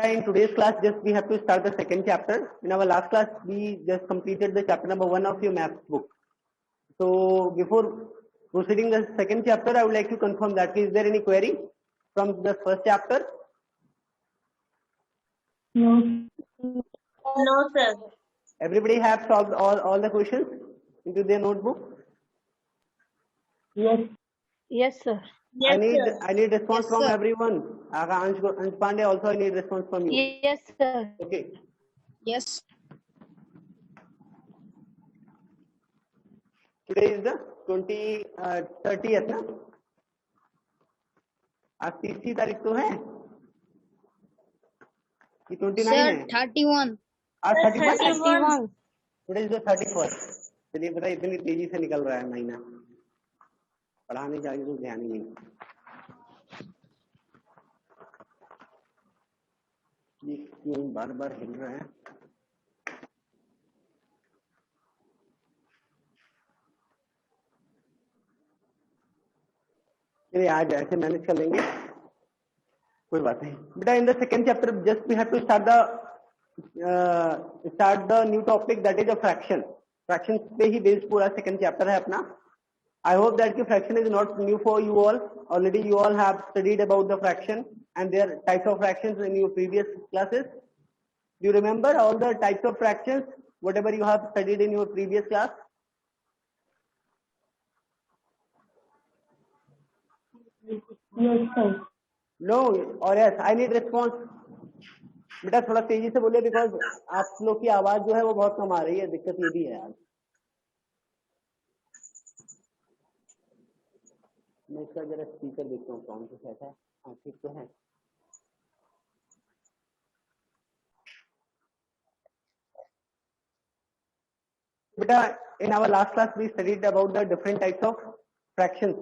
In today's class, just we have to start the second chapter. In our last class, we just completed the chapter number 1 of your maths book. So before proceeding the second chapter, I would like to confirm that is there any query from the first chapter? No. No, sir. Everybody have solved all the questions into their notebook? Yes. Yes, sir. Yes, I need response Yes, from sir. everyone. Ansh Pandey, also I need response from you. Yes, sir. Okay. Yes. Today is the 30th ना? आज 30 तारीख तो है कि 29 है? 31. आज 31 है? 31. Today is the 31st. चलिए पता इतनी तेजी से निकल रहा है महीना, पढ़ाने जाके तो ध्यान ही नहीं। ये क्यों बार बार हिल रहा है? चलिए आज ऐसे मैनेज कर लेंगे, कोई बात नहीं बेटा। In the second chapter just we have to start the new topic that is a fraction. Fraction पे ही बेस्ड पूरा सेकेंड चैप्टर है अपना। आई होप दैट की fraction is not new for you all. Already you all have studied about the fraction and their types of fractions in your previous classes. Do you remember all the types of fractions whatever you have studied in your previous class? Yes, sir. No or yes? I need response. बेटा थोड़ा तेजी से बोलिए because आप लोग की आवाज जो है वो बहुत कम आ रही है, दिक्कत ये भी है आज। मैं इसका जरा स्पीकर देखता हूँ कौन सा सेट है। हाँ ठीक तो है। बेटा in our last class we studied about the different types of fractions.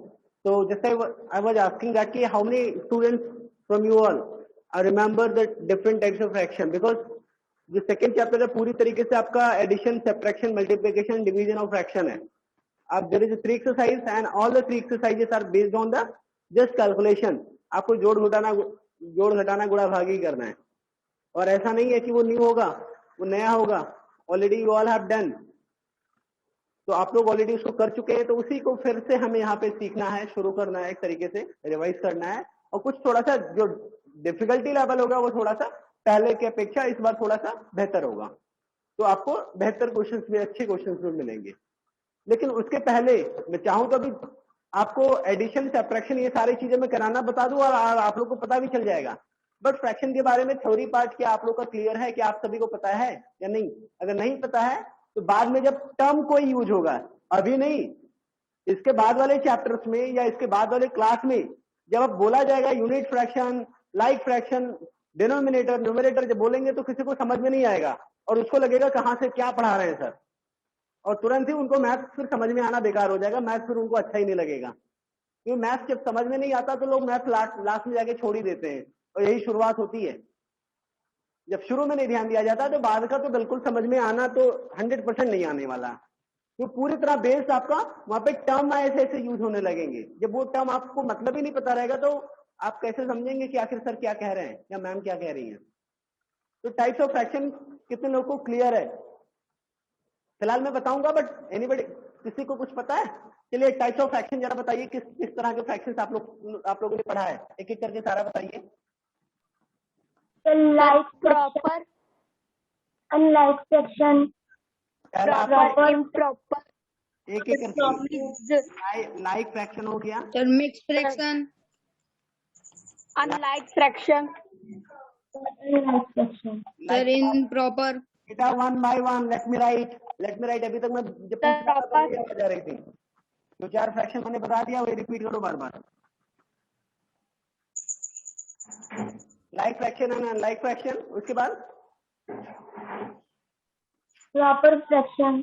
So just I was asking that how many students from you all remember the different types of fraction, because जो second chapter है पूरी तरीके से आपका addition, subtraction, multiplication, division of fraction है। अब there is 3 exercise and all the 3 exercises are based on the just calculation. आपको जोड़ घटाना गुणा भागी करना है, और ऐसा नहीं है कि वो न्यू होगा, वो नया होगा। Already you all have done, तो आप लोग ऑलरेडी उसको कर चुके हैं, तो उसी को फिर से हमें यहाँ पे सीखना है, शुरू करना है, एक तरीके से रिवाइज करना है। और कुछ थोड़ा सा जो डिफिकल्टी लेवल होगा वो थोड़ा सा पहले की अपेक्षा इस बार थोड़ा सा बेहतर होगा, तो आपको बेहतर क्वेश्चंस भी, अच्छे क्वेश्चंस भी मिलेंगे। लेकिन उसके पहले मैं चाहूँ तो अभी आपको एडिशन, सब्ट्रैक्शन, ये सारी चीजें मैं कराना बता दूं और आप लोग को पता भी चल जाएगा। बट फ्रैक्शन के बारे में थ्योरी पार्ट क्या आप लोग का क्लियर है कि आप सभी को पता है या नहीं? अगर नहीं पता है तो बाद में जब टर्म कोई यूज होगा, अभी नहीं, इसके बाद वाले चैप्टर्स में या इसके बाद वाले क्लास में जब अब बोला जाएगा unit fraction, like fraction, denominator, numerator, जब बोलेंगे तो किसी को समझ में नहीं आएगा और उसको लगेगा कहाँ से क्या पढ़ा रहे हैं सर, और तुरंत ही उनको मैथ्स फिर समझ में आना बेकार हो जाएगा, मैथ्स फिर उनको अच्छा ही नहीं लगेगा। क्योंकि मैथ्स जब समझ में नहीं आता तो लोग मैथ्स लास्ट में जाके छोड़ ही देते हैं, और यही शुरुआत होती है। जब शुरू में नहीं ध्यान दिया जाता तो बाद का तो बिल्कुल समझ में आना तो 100% नहीं आने वाला, तो पूरी तरह बेस्ड आपका वहां पे टर्म ऐसे ऐसे यूज होने लगेंगे। जब वो टर्म आपको मतलब ही नहीं पता रहेगा तो आप कैसे समझेंगे कि आखिर सर क्या कह रहे हैं या मैम क्या कह रही हैं? तो टाइप्स ऑफ फ्रैक्शन कितने लोगों को क्लियर है? फिलहाल मैं बताऊंगा, बट एनीबडी, किसी को कुछ पता है? चलिए टाइप्स ऑफ फ्रैक्शन जरा बताइए, किस तरह के फ्रैक्शंस आप लोगों ने पढ़ा है, एक एक करके सारा बताइए। Like Proper. unlike fraction. Proper. Improper. एक एक करके। लाइक फ्रैक्शन हो गया, Sir, mixed fraction. Unlike fraction. Unlike fraction. Sir, improper. बेटा one by one let me right. अभी तक मैं जब पूछ रहा था तो ये जा रही थी, जो 4 फ्रैक्शन मैंने बता दिया वही रिपीट करो बार बार। Like fraction and unlike fraction, उसके बाद Proper fraction.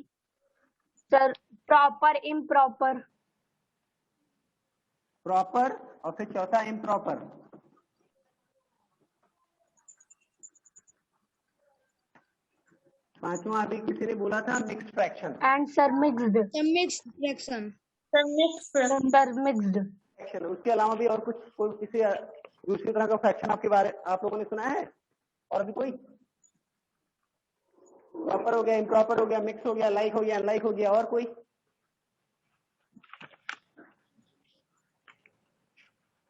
Sir, proper, improper. Proper, और फिर चौथा इम्प्रॉपर। पांचवा अभी किसी ने बोला था mixed fraction. And sir, mixed. Sir, mixed fraction. Sir, mixed fraction. Sir, mixed. Fraction, उसके अलावा भी और कुछ कोई किसी दूसरी तरह का फ्रैक्शन आपके बारे आप लोगों ने सुना है? और भी कोई? प्रॉपर हो गया, इम्प्रॉपर हो गया, मिक्स हो गया, लाइक हो गया, अनलाइक हो गया, और कोई?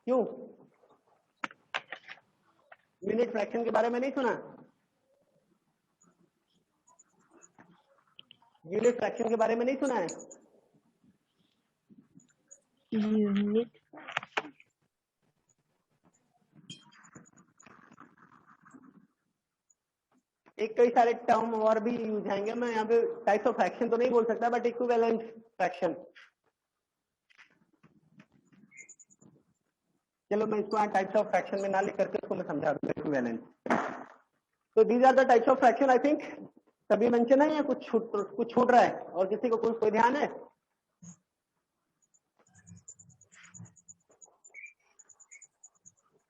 क्यों? यूनिट फ्रैक्शन के बारे में नहीं सुना? यूनिट फ्रैक्शन के बारे में नहीं सुना है? यूनिट एक कई सारे टर्म और भी यूज आएंगे, मैं यहाँ पे टाइप्स ऑफ फ्रैक्शन तो नहीं बोल सकता, बट इक्विवेलेंट फ्रैक्शन। चलो मैं इसको टाइप्स ऑफ फ्रैक्शन में ना लिख करके इसको मैं समझा दूंगा, इक्विवेलेंट। तो these are the types of fraction. I think सभी मेंशन है या कुछ छूट रहा है, और किसी को कोई ध्यान है?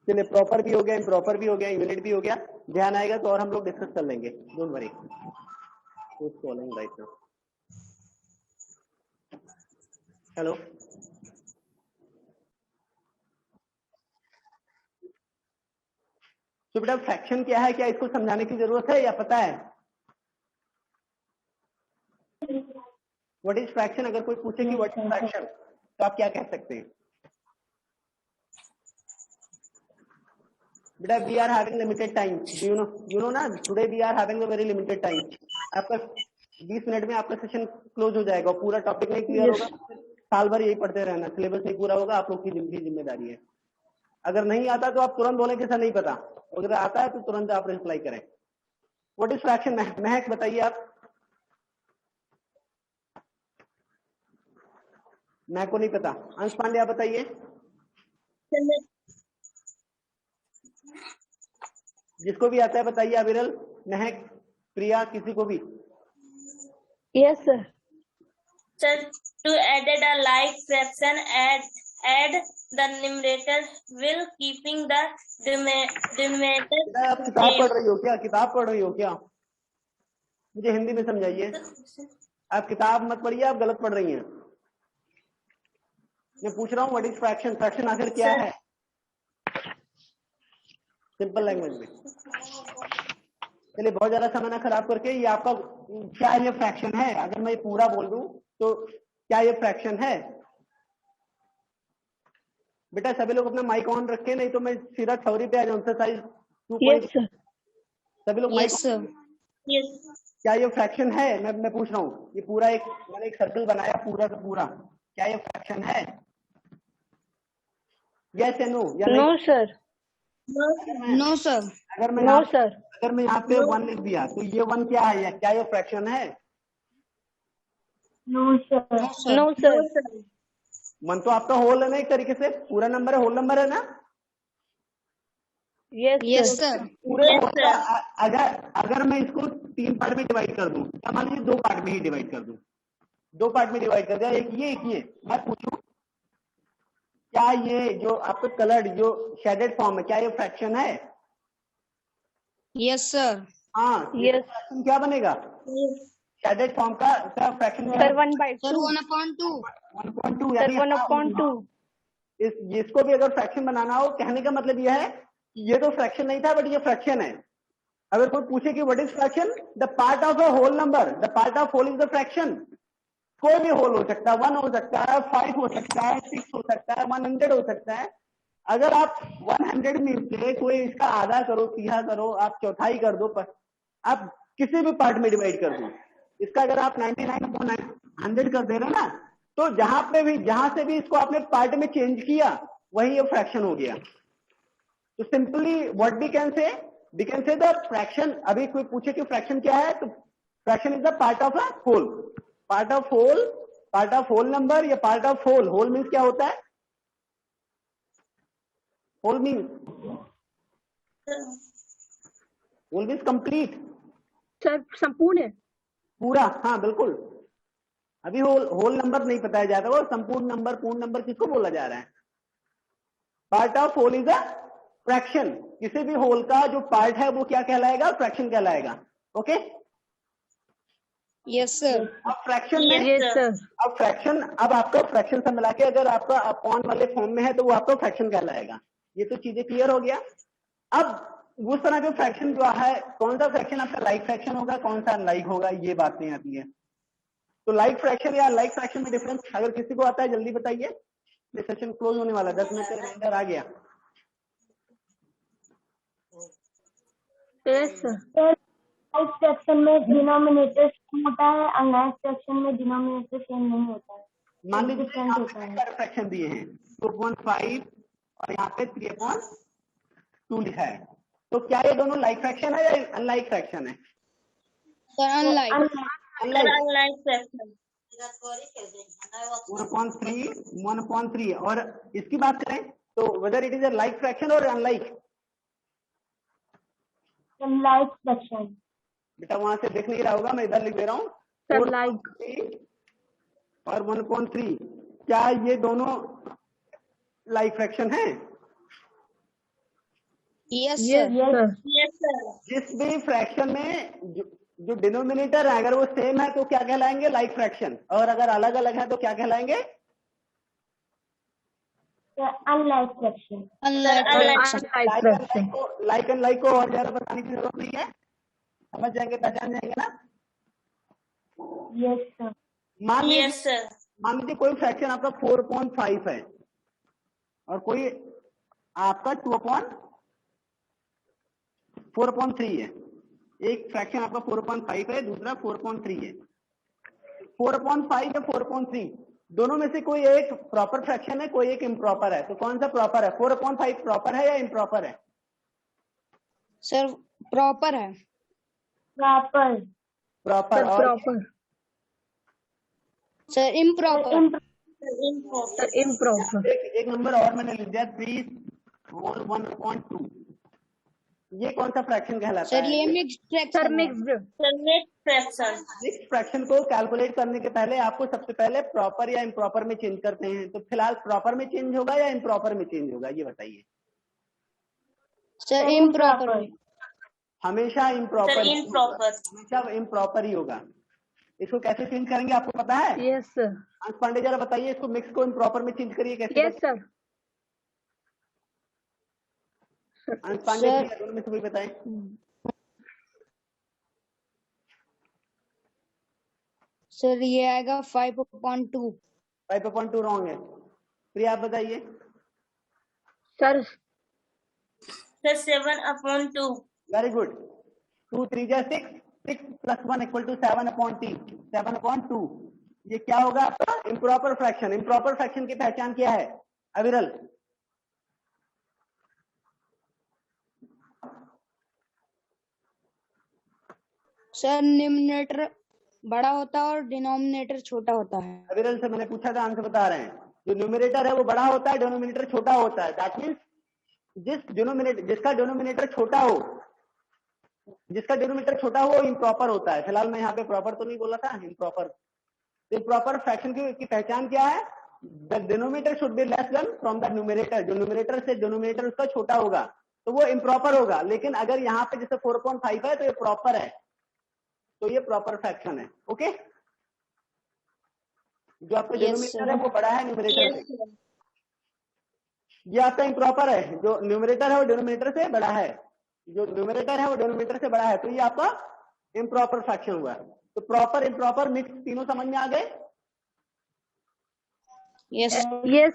चलिए, प्रॉपर भी हो गया, इम्प्रॉपर भी हो गया, यूनिट भी हो गया। ध्यान आएगा तो और हम लोग डिस्कस कर लेंगे, don't worry. Right now, hello, तो बेटा फ्रैक्शन क्या है, क्या इसको समझाने की जरूरत है या पता है? What is fraction? अगर कोई पूछे कि व्हाट इज फ्रैक्शन, तो आप क्या कह सकते हैं? बेटा we are having limited time, you know ना, today we are having a very limited time. आपका 20 मिनट में आपका सेशन क्लोज हो जाएगा, पूरा टॉपिक नहीं क्लियर होगा, साल भर यही पढ़ते रहना, सिलेबस नहीं पूरा होगा, आप लोग की जिम्मेदारी है। अगर नहीं आता तो आप तुरंत बोले कि सर नहीं पता, अगर आता है तो तुरंत आप रिप्लाई करें। What is fraction? महक बताइए आप। मैं को नहीं पता। अंश पांडे आप बताइए। जिसको भी आता है बताइए, अविरल, महक, प्रिया, किसी को भी। Yes sir. Sir, to added a like fraction, add the numerator will keeping the denominator. आप किताब पढ़ रही हो क्या? किताब पढ़ रही हो क्या? मुझे हिंदी में समझाइए। आप किताब मत पढ़िए, आप गलत पढ़ रही हैं। मैं पूछ रहा हूँ व्हाट इज फ्रैक्शन? फ्रैक्शन आखिर क्या है? सिंपल लैंग्वेज में। चलिए बहुत ज्यादा समय ना खराब करके, ये आपका क्या ये फ्रैक्शन है? अगर मैं पूरा बोल दूं तो क्या ये फ्रैक्शन है? बेटा सभी लोग अपना माइक ऑन रखें, नहीं तो मैं सीधा थ्योरी पे आ जाऊं। एक्सरसाइज 2. सभी लोग माइक। क्या ये फ्रैक्शन है? मैं पूछ रहा हूँ, ये पूरा मैंने एक सर्कल बनाया पूरा का पूरा, क्या ये फ्रैक्शन है? यस या no? No sir. No sir. अगर मैं यहाँ पे 1 लिख दिया तो ये 1 क्या है? क्या ये फ्रैक्शन है? No sir. No sir. 1 तो आपका होल है ना, एक तरीके से पूरा नंबर है, होल नंबर है ना? Yes sir. पूरे अगर मैं इसको 3 पार्ट में डिवाइड कर दूं, या मान लीजिए 2 पार्ट में ही डिवाइड कर दूं, 2 पार्ट में डिवाइड कर दिया, एक ये, मैं पूछूं क्या ये जो आपका कलर्ड जो शेडेड फॉर्म है, क्या ये फ्रैक्शन है? Yes sir. हाँ, यस। फ्रैक्शन क्या बनेगा? शेडेड फॉर्म का फ्रैक्शन सर 1/2। 1/2। 1.2 सर 1/2। जिसको भी अगर फ्रैक्शन बनाना हो, कहने का मतलब यह है कि ये तो फ्रैक्शन नहीं था, बट ये फ्रैक्शन है। अगर कोई पूछे कि what is fraction? The part of a whole number, the part of whole is the fraction. कोई भी होल हो सकता है, 1 हो सकता है, 5 हो सकता है, 6 हो सकता है, 100 हो सकता है। अगर आप 100 में से कोई इसका आधा करो, तीहा करो, आप चौथाई कर दो, आप किसी भी पार्ट में डिवाइड कर दो, इसका अगर आप 99/100 कर दे रहे ना, तो जहां से भी इसको आपने पार्ट में चेंज किया, वही ये फ्रैक्शन हो गया। तो simply what we can say the fraction. अभी कोई पूछे कि फ्रैक्शन क्या है, तो fraction is the part of a whole, part of whole number या part of whole. Whole means क्या होता है? Whole means complete. सर संपूर्ण है। पूरा, हाँ बिल्कुल। अभी होल नंबर नहीं बताया जाता, वो संपूर्ण नंबर, पूर्ण नंबर किसको बोला जा रहा है? Part of whole is a fraction. किसी भी होल का जो पार्ट है वो क्या कहलाएगा? फ्रैक्शन कहलाएगा। Okay, yes sir. अब फ्रैक्शन में, यस सर। अब आपका फ्रैक्शन से मिला के अगर आपका अपॉन वाले फॉर्म में है तो वो आपका फ्रैक्शन कहलाएगा। ये तो चीजें क्लियर हो गया। अब उस तरह का फ्रैक्शन जो है, कौन सा फ्रैक्शन आपका लाइक फ्रैक्शन होगा, कौन सा अनलाइक होगा, ये बातें आती है। तो लाइक फ्रैक्शन या अनलाइक फ्रैक्शन में डिफरेंस अगर किसी को आता है जल्दी बताइए, ये सेशन क्लोज होने वाला, 10 मिनट का रिमाइंडर आ गया। लाइक फ्रैक्शन में डिनोमिनेटर सेम होता है, अनलाइक फ्रैक्शन में डिनोमिनेटर सेम नहीं होता है। मान लीजिए डिफरेंट होता है। फ्रैक्शन दिए हैं 2.5 और यहाँ पे 3/2 लिखा है, तो क्या ये दोनों लाइक फ्रैक्शन है या अनलाइक फ्रैक्शन है? Sir unlike. Unlike fraction. 1/3 और इसकी बात करें तो whether it is a like fraction और अनलाइक? Like fraction. बेटा वहां से देख नहीं रहा होगा, मैं इधर लिख दे रहा हूँ, 4.3 और 1/3, क्या ये दोनों लाइक फ्रैक्शन है? Yes sir. Yes sir. जिस भी फ्रैक्शन में जो डिनोमिनेटर है अगर वो सेम है तो क्या कहलाएंगे? Like fraction. और अगर अलग अलग है तो क्या कहलाएंगे? Unlike fraction. Like and like को और ज्यादा बताने की जरूरत नहीं है, समझ जाएंगे, पहचान जाएंगे ना? Yes sir. मान लीजिए कोई फ्रैक्शन आपका 4.5 है और कोई आपका 4.3 है। एक फ्रैक्शन आपका 4.5 है, दूसरा 4.3 है। 4.5 या 4.3 दोनों में से कोई एक प्रॉपर फ्रैक्शन है, कोई एक इम्प्रॉपर है, तो कौन सा प्रॉपर है? 4.5 प्रॉपर है या इम्प्रॉपर है? सर प्रॉपर है। प्रॉपर। Sir improper. एक नंबर और मैंने लिख दिया 3/1.2, ये कौन सा फ्रैक्शन कहलाता सर है? ये मिक्स्ड फ्रैक्शन। मिक्स्ड फ्रैक्शन को कैलकुलेट करने के पहले आपको सबसे पहले प्रॉपर या इम्प्रॉपर में चेंज करते हैं, तो फिलहाल प्रॉपर में चेंज होगा या इम्प्रॉपर में चेंज होगा, ये बताइए। Sir improper. हमेशा इम्प्रॉपर, हमेशा इम्प्रॉपर ही होगा। इसको कैसे चेंज करेंगे आपको पता है? Yes sir. अंश पांडे जरा बताइए, इसको मिक्स को इम्प्रॉपर में चेंज करिए कैसे? Yes sir. अंश पांडे दोनों में से कोई बताएं। सर ये आएगा 5/2। 5/2 रॉन्ग है। प्रिया आप बताइए। सर 7/2। Very good. 2 3 जा 6, 6 + 1 = 7/2। ये क्या होगा आपका? Improper fraction. इम्प्रॉपर फ्रैक्शन की पहचान क्या है अविरल? सर न्यूमरेटर बड़ा होता है और डिनोमिनेटर छोटा होता है। अविरल से मैंने पूछा था, आंसर बता रहे हैं। जो न्यूमरेटर है वो बड़ा होता है, डिनोमिनेटर छोटा होता है। दैट मींस जिसका डिनोमिनेटर छोटा हो इम्प्रॉपर होता है। फिलहाल मैं यहाँ पे प्रॉपर तो नहीं बोला था, इम्प्रॉपर। इम्प्रॉपर फ्रैक्शन की पहचान क्या है? The denominator should be less than from the numerator. जो न्यूमरेटर से डिनोमिनेटर उसका छोटा होगा तो वो इम्प्रॉपर होगा। लेकिन अगर यहाँ पे जैसे 4.5 है तो ये प्रॉपर है, तो ये प्रॉपर फ्रैक्शन है। ओके, जो आपका डिनोमिनेटर है वो बड़ा है न्यूमरेटर से, ये आपका इम्प्रॉपर है। जो न्यूमरेटर है वो डिनोमिनेटर से बड़ा है, तो ये आपका इम्प्रॉपर फ्रैक्शन हुआ। तो प्रॉपर, इम्प्रॉपर, मिक्स तीनों समझ में आ गए? Yes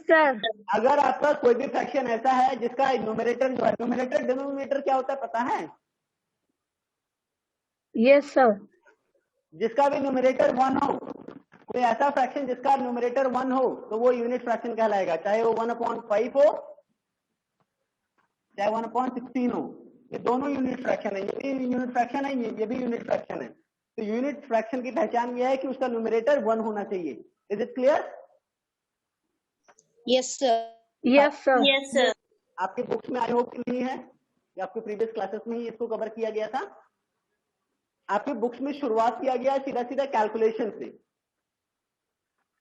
sir. अगर आपका कोई भी फ्रैक्शन ऐसा है जिसका न्यूमरेटर जो है, न्यूमरेटर डिनोमिनेटर क्या होता है पता है? Yes sir. जिसका भी न्यूमरेटर 1 हो, कोई ऐसा फ्रैक्शन जिसका न्यूमरेटर 1 हो तो वो यूनिट फ्रैक्शन कहलाएगा, चाहे वो 1/5 हो चाहे 1/16 हो। ये दोनों यूनिट फ्रैक्शन है, ये भी यूनिट फ्रैक्शन है, ये भी यूनिट फ्रैक्शन है। तो यूनिट फ्रैक्शन की पहचान ये है कि उसका न्यूमरेटर 1 होना चाहिए। Is it clear? Yes sir. Yes sir. Yes sir. आपके बुक्स में आई होप कि नहीं है, या आपके प्रीवियस क्लासेस में ही इसको कवर किया गया था? आपके बुक्स में शुरुआत किया गया सीधा सीधा कैलकुलेशन से।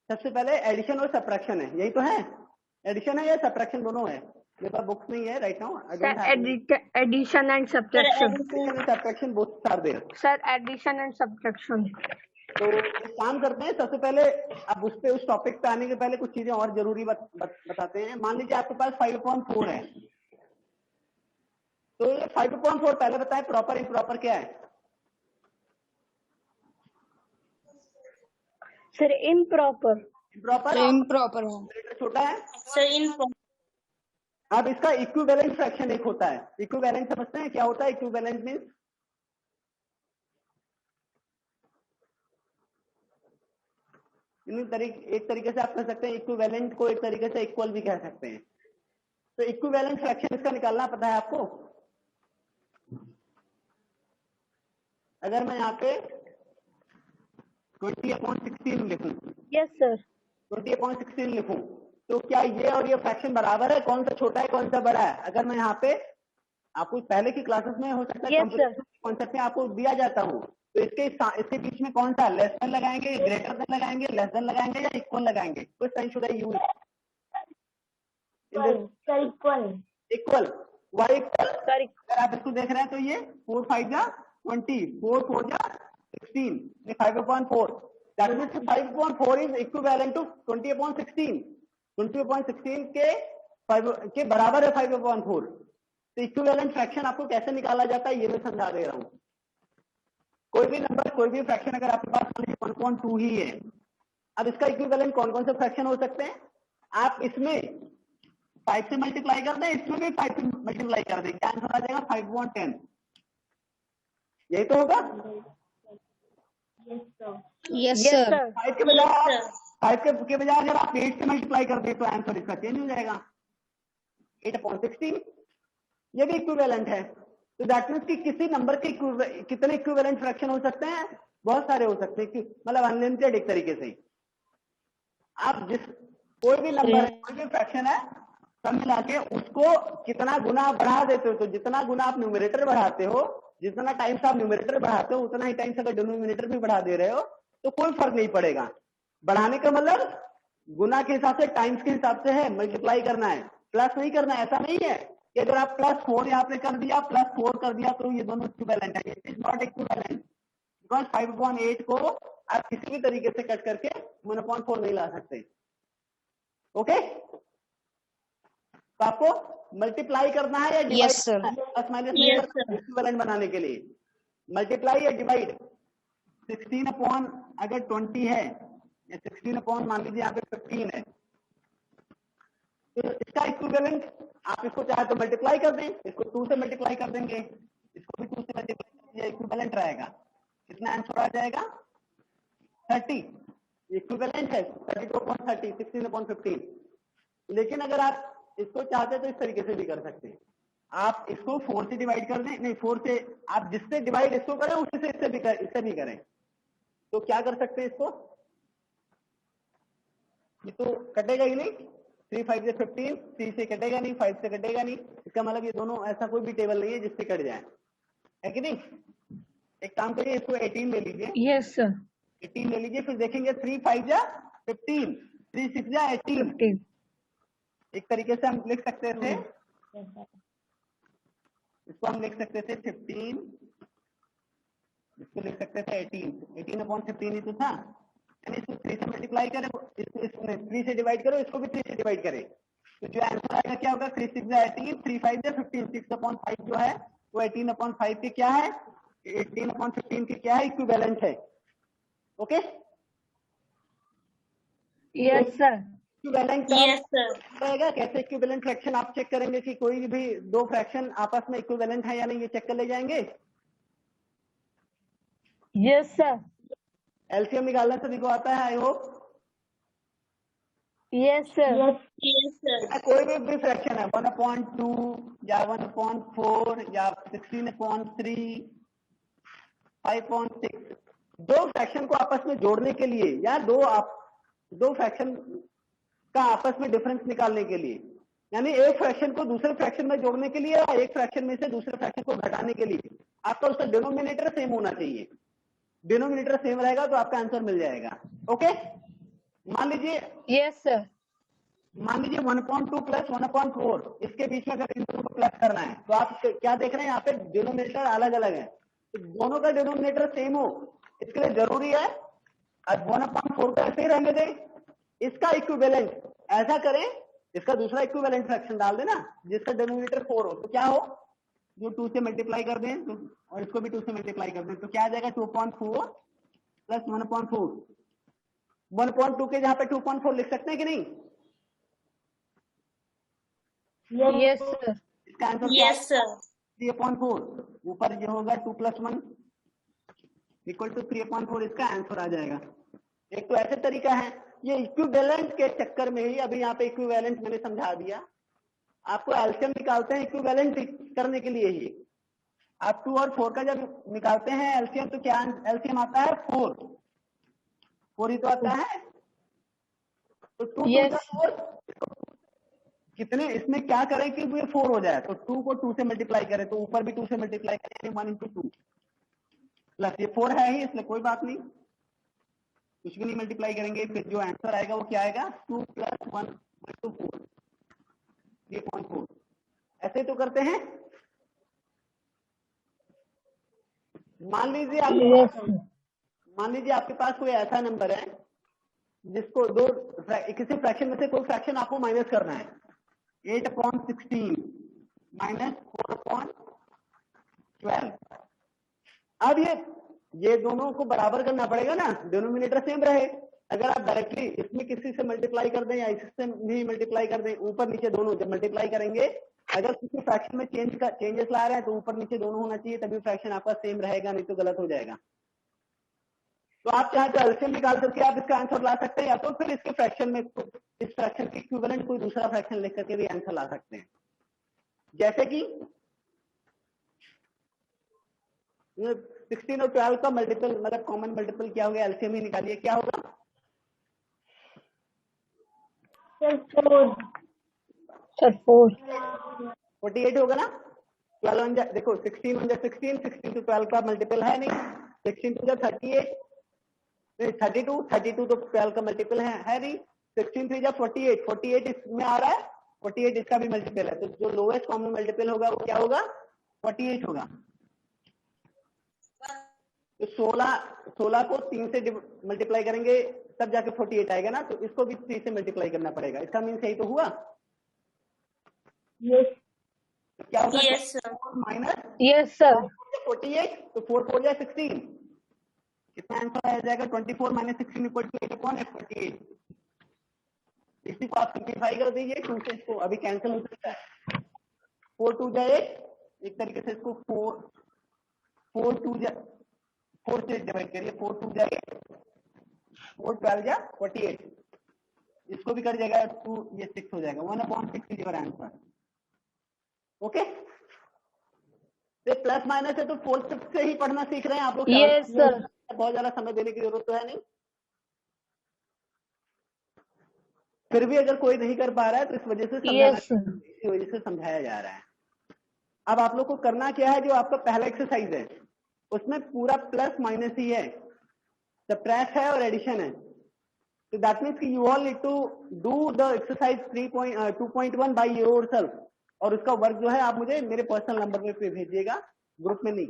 सबसे पहले एडिशन और सब्ट्रैक्शन है, यही तो है? एडिशन है या सब्ट्रैक्शन दोनों है? मेरे पास बुक्स नहीं है right now. Addition and subtraction both are there. Sir addition and subtraction. तो एक काम करते हैं, सबसे पहले अब उस टॉपिक पे आने के पहले कुछ चीजें और जरूरी बताते हैं। मान लीजिए आपके पास 5/4 है, तो ये 5/4 पहले बताएं प्रॉपर इम्प्रॉपर क्या है? Sir improper. इम्प्रॉपर इम्प्रॉपर है। न्यूमरेटर छोटा है। Sir, in अब इसका इक्विवेलेंट फ्रैक्शन एक होता है। इक्विवेलेंट समझते हैं क्या होता है? इक्विवेलेंट मींस एक तरीके से आप कह सकते हैं इक्विवेलेंट को एक तरीके से इक्वल भी कह सकते हैं। तो इक्विवेलेंट फ्रैक्शन इसका निकालना पता है आपको? अगर मैं यहाँ पे 20/16 लिखूं, यस सर। 20/16 लिखूं, तो क्या ये और ये फ्रैक्शन बराबर है? कौन सा छोटा है कौन सा बड़ा है? अगर मैं यहाँ पे आपको पहले की क्लासेस में हो सकता है Yes, sir. कॉन्सेप्ट में आपको दिया जाता हूँ, तो इसके बीच में कौन सा लेस देन लगाएंगे, ग्रेटर देन लगाएंगे, लेस देन लगाएंगे या इक्वल लगाएंगे? कुछ sign should I use? Sir equal. Equal. Why equal. Sir अगर आप इसको देख रहे हैं तो ये 4 5 जा 20, 4 4 जा 16, 5/4। That means 5/4 is equivalent to 20/16। 20/16 के बराबर है 5/4। तो इक्विवेलेंट फ्रैक्शन आपको कैसे निकाला जाता है ये मैं समझा दे रहा हूँ। कोई भी नंबर, कोई भी फ्रैक्शन अगर आपके पास 1.2 ही है, अब इसका इक्विवेलेंट कौन कौन से फ्रैक्शन हो सकते हैं? आप इसमें 5 से मल्टीप्लाई कर दें, इसमें भी 5 से मल्टीप्लाई कर दें, क्या आंसर आ जाएगा? 5/10। यही तो होगा। Yes yes sir. सर। 5 के बजाय 5 के बजाय अगर आप 8 से मल्टीप्लाई कर दे तो आंसर इसका चेंज हो जाएगा, 8/16। ये भी इक्विवेलेंट है। तो दैट मींस कि किसी नंबर के कितने इक्विवेलेंट फ्रैक्शन हो सकते हैं? बहुत सारे हो सकते हैं, मतलब अनलिमिटेड एक तरीके से। आप जिस कोई भी नंबर है, कोई भी फ्रैक्शन है, सब मिला के उसको कितना गुना बढ़ा देते हो, तो जितना गुना आप न्यूमरेटर बढ़ाते हो, जितना टाइम्स आप न्यूमरेटर बढ़ाते हो, उतना ही टाइम्स अगर डिनोमिनेटर भी बढ़ा दे रहे हो तो कोई फर्क नहीं पड़ेगा। बढ़ाने का मतलब गुना के हिसाब से, टाइम्स के हिसाब से है, मल्टीप्लाई करना है, प्लस नहीं करना है। ऐसा नहीं है कि अगर आप +4 यहाँ पे कर दिया, +4 कर दिया तो ये दोनों इक्विवेलेंट है। It is not equivalent, because 5/8 को आप किसी भी तरीके से कट करके 1/4 नहीं ला सकते। ओके, तो आपको मल्टीप्लाई करना है या divide? Yes, sir. Plus minus Yes, sir. Equivalent बनाने के लिए मल्टीप्लाई या डिवाइड? 16 अगर 20 है, या 16 मान लीजिए यहाँ पे 15 है, तो इसका इक्विवेलेंट आप इसको चाहे तो मल्टीप्लाई कर दें, इसको 2 से मल्टीप्लाई कर देंगे, इसको भी 2 से मल्टीप्लाई, ये इक्विवेलेंट रहेगा। कितना आंसर आ जाएगा? 30। इक्विवेलेंट है 32/30, 16/15। लेकिन अगर आप इसको चाहते तो इस तरीके से भी कर सकते हैं। आप इसको 4 से डिवाइड कर दें, नहीं 4 से आप जिससे डिवाइड इसको करें उसी से इससे भी करें, तो क्या कर सकते हैं इसको? ये तो कटेगा ही नहीं, 3 5 से 15, 3 से कटेगा नहीं, 5 से कटेगा नहीं, इसका मतलब ये दोनों ऐसा कोई भी टेबल नहीं है जिससे कट जाए, है कि नहीं? एक काम करिए, इसको 18 ले लीजिए। Yes sir. 18 ले लीजिए, फिर देखेंगे 3 5 जा 15, 3 6 जा 18। 15। एक तरीके से हम लिख सकते थे, इसको हम लिख सकते थे 15, इसको लिख सकते थे 18, 18/15 ही तो था। यानी इसको 3 से मल्टीप्लाई करें, इसको 3 से डिवाइड करो, इसको भी 3 से डिवाइड करें, तो जो आंसर आएगा क्या होगा? 3 6 18, 3 5 15, 6/5 जो है वो 18/5 के क्या है? 18/15 के क्या है? इक्विवेलेंट है। Okay, yes sir. Equivalent Yes, sir. रहेगा। कैसे इक्विवेलेंट फ्रैक्शन आप चेक करेंगे कि कोई भी दो फ्रैक्शन आपस में इक्विवेलेंट है या नहीं, ये चेक कर ले जाएंगे। Yes sir. एलसीएम निकालना सभी को आता है, I hope. Yes sir. Yes, sir. कोई भी फ्रैक्शन है 1/2 या 1/4 या 16/3, 5/6, दो फ्रैक्शन को आपस में जोड़ने के लिए या दो फ्रैक्शन का आपस में डिफरेंस निकालने के लिए, यानी एक फ्रैक्शन को दूसरे फ्रैक्शन में जोड़ने के लिए या एक फ्रैक्शन में से दूसरे फ्रैक्शन को घटाने के लिए, आपका उसका डिनोमिनेटर सेम होना चाहिए। डिनोमिनेटर सेम रहेगा तो आपका आंसर मिल जाएगा। ओके, मान लीजिए यस सर। 1/2 प्लस 1/4, इसके बीच में अगर इन दोनों को प्लस करना है तो आप क्या देख रहे हैं? यहाँ पे डिनोमिनेटर अलग अलग है, तो दोनों का डिनोमिनेटर सेम हो इसके लिए जरूरी है। अब 1/4 को ऐसे ही रहने दें, इसका इक्विवेलेंट ऐसा करें, इसका दूसरा इक्विवेलेंट फ्रैक्शन डाल देना जिसका डिनोमिनेटर 4 हो, तो क्या हो? जो 2 से मल्टीप्लाई कर दें तो, और इसको भी 2 से मल्टीप्लाई कर दें तो क्या आ जाएगा 2.4 प्लस 1.4। 1.2 के जहाँ पे 2.4 लिख सकते हैं कि नहीं? Yes, sir. इसका आंसर क्या Yes, sir. 3/4। ऊपर जो होगा 2 + 1 इक्वल टू 3/4 इसका आंसर आ जाएगा। एक तो ऐसे तरीका है, ये इक्विवेलेंट के चक्कर में ही अभी यहाँ पे इक्विवेलेंट मैंने समझा दिया। आपको एलसीएम निकालते हैं इक्विवेलेंट करने के लिए ही। आप 2 और 4 का जब निकालते हैं एलसीएम तो क्या एलसीएम आता है 4 ही तो आता है। तो 2 Yes. 4 कितने इसमें क्या करें कि वो 4 हो जाए, तो 2 को 2 से मल्टीप्लाई करें तो ऊपर भी 2 से मल्टीप्लाई करें 1 × 2 प्लस ये 4 है ही इसलिए कोई बात नहीं, कुछ भी नहीं मल्टीप्लाई करेंगे। फिर जो आंसर आएगा वो क्या आएगा 2 + 1 × 4 3.4। ऐसे तो करते हैं। मान लीजिए Yes, sir. मान लीजिए आपके पास कोई ऐसा नंबर है जिसको दो किसी फ्रैक्शन में से कोई फ्रैक्शन आपको माइनस करना है। 8/16 माइनस 4/12। अब ये दोनों को बराबर करना पड़ेगा ना, डिनोमिनेटर सेम रहे। अगर आप डायरेक्टली इसमें किसी से मल्टीप्लाई कर दें या इससे भी मल्टीप्लाई कर दें, ऊपर नीचे दोनों जब मल्टीप्लाई करेंगे, अगर किसी फ्रैक्शन में चेंजेस ला रहे हैं तो ऊपर नीचे दोनों होना चाहिए, तभी फ्रैक्शन आपका सेम रहेगा, नहीं तो गलत हो जाएगा। तो आप चाहे तो एलसीएम निकाल करके आप इसका आंसर ला सकते हैं, या तो फिर इसके फ्रैक्शन में इस फ्रैक्शन के इक्विवेलेंट कोई दूसरा फ्रैक्शन लिख करके भी आंसर ला सकते हैं। जैसे कि 16 और 12 का मल्टीपल मतलब कॉमन मल्टीपल क्या होगा, एलसीएम ही निकालिए, क्या होगा सर 4। Sir, 4. 48 होगा ना। 12 देखो 16 1 16, 16 to 12 का मल्टीपल है नहीं, 16 2 38 नहीं 32 32 तो 12 का मल्टीपल है नहीं, 16 3 48 48 इसमें आ रहा है, 48 इसका भी मल्टीपल है, तो जो लोएस्ट कॉमन मल्टीपल होगा वो क्या होगा 48 होगा। तो 16 को 3 से मल्टीप्लाई करेंगे तब जाके 48 आएगा ना, तो इसको भी 3 से मल्टीप्लाई करना पड़ेगा। इसका मीन सही तो हुआ। यस तो क्या होगा Yes, sir. Minus Yes, sir. 48 तो 4 4 या 16 कितना आंसर आ जाएगा 24 - 16 = 8/48। इसी को आप सिंप्लीफाई कर दीजिए 2 से, इसको अभी कैंसिल हो सकता है। 4 2 जा 8, एक तरीके से इसको 4 2 जा 4 से डिवाइड करिए, 4 2 जा 8 4 12 जा 48, इसको भी कर जाएगा 2 ये 6 हो जाएगा। 1/6 इज योर आंसर। ओके, तो प्लस माइनस है तो 4th 5th से ही पढ़ना सीख रहे हैं आप लोग। Yes, sir. बहुत ज्यादा समय देने की जरूरत तो है नहीं। फिर भी अगर कोई नहीं कर पा रहा है तो इस वजह से Yes, sir. इसी वजह से समझाया जा रहा है। अब आप लोग को करना क्या है, जो आपका पहला एक्सरसाइज है उसमें पूरा प्लस माइनस ही है, सबट्रैक्ट है और एडिशन है। तो दैट मीन्स कि you all need to do the exercise 2.1 by yourself, और उसका वर्क जो है आप मुझे मेरे पर्सनल नंबर पे भेजिएगा, ग्रुप में नहीं,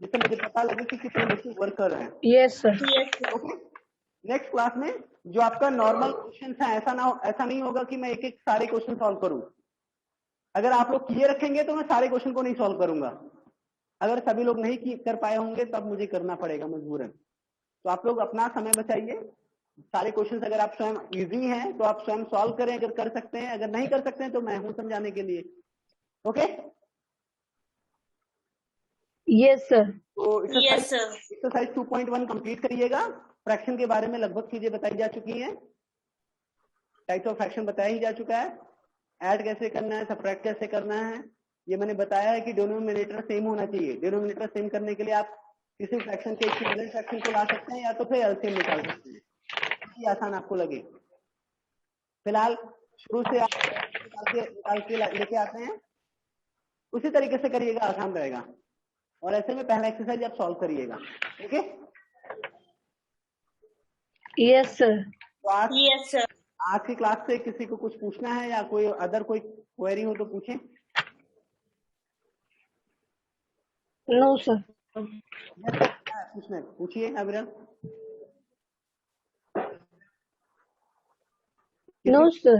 जिससे मुझे पता लगे कि कितने बच्चे वर्क कर रहे हैं। Yes, sir. Yes, sir. Okay, next class में जो आपका नॉर्मल क्वेश्चन है, ऐसा नहीं होगा कि मैं एक एक सारे क्वेश्चन सॉल्व करूं। अगर आप लोग किए रखेंगे तो मैं सारे क्वेश्चन को नहीं सॉल्व करूंगा। अगर सभी लोग नहीं कर पाए होंगे तब मुझे करना पड़ेगा मजबूरन। तो आप लोग अपना समय बचाइए, सारे क्वेश्चन अगर आप स्वयं इजी हैं तो आप स्वयं सॉल्व करें, अगर कर सकते हैं, अगर नहीं कर सकते हैं तो मैं हूं समझाने के लिए। Okay, Yes, sir. तो Yes, sir. एक्सरसाइज 2.1 कंप्लीट करिएगा। फ्रैक्शन के बारे में लगभग चीजें बताई जा चुकी हैं, टाइप्स ऑफ फ्रैक्शन बताया ही जा चुका है, ऐड कैसे करना है, सबट्रैक्ट कैसे करना है, ये मैंने बताया है कि डिनोमिनेटर सेम होना चाहिए। डिनोमिनेटर सेम करने के लिए आप किसी फ्रैक्शन के इक्विवेलेंट फ्रैक्शन को ला सकते हैं या तो फिर एलसीएम निकाल सकते हैं, ये आसान आपको लगे। फिलहाल शुरू से आप निकाल के लेके आते हैं, उसी तरीके से करिएगा, आसान रहेगा। और ऐसे में पहला एक्सरसाइज आप सॉल्व करिएगा। Okay, Yes, sir. तो Yes, sir. आज की क्लास से किसी को कुछ पूछना है या कोई अदर कोई क्वेरी हो तो पूछें। No, sir. पूछना है पूछिए अविरल। No, sir.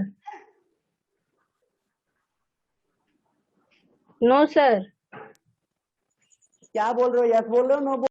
No, sir. क्या बोल रहे हो? यस बोल रहे हो, नो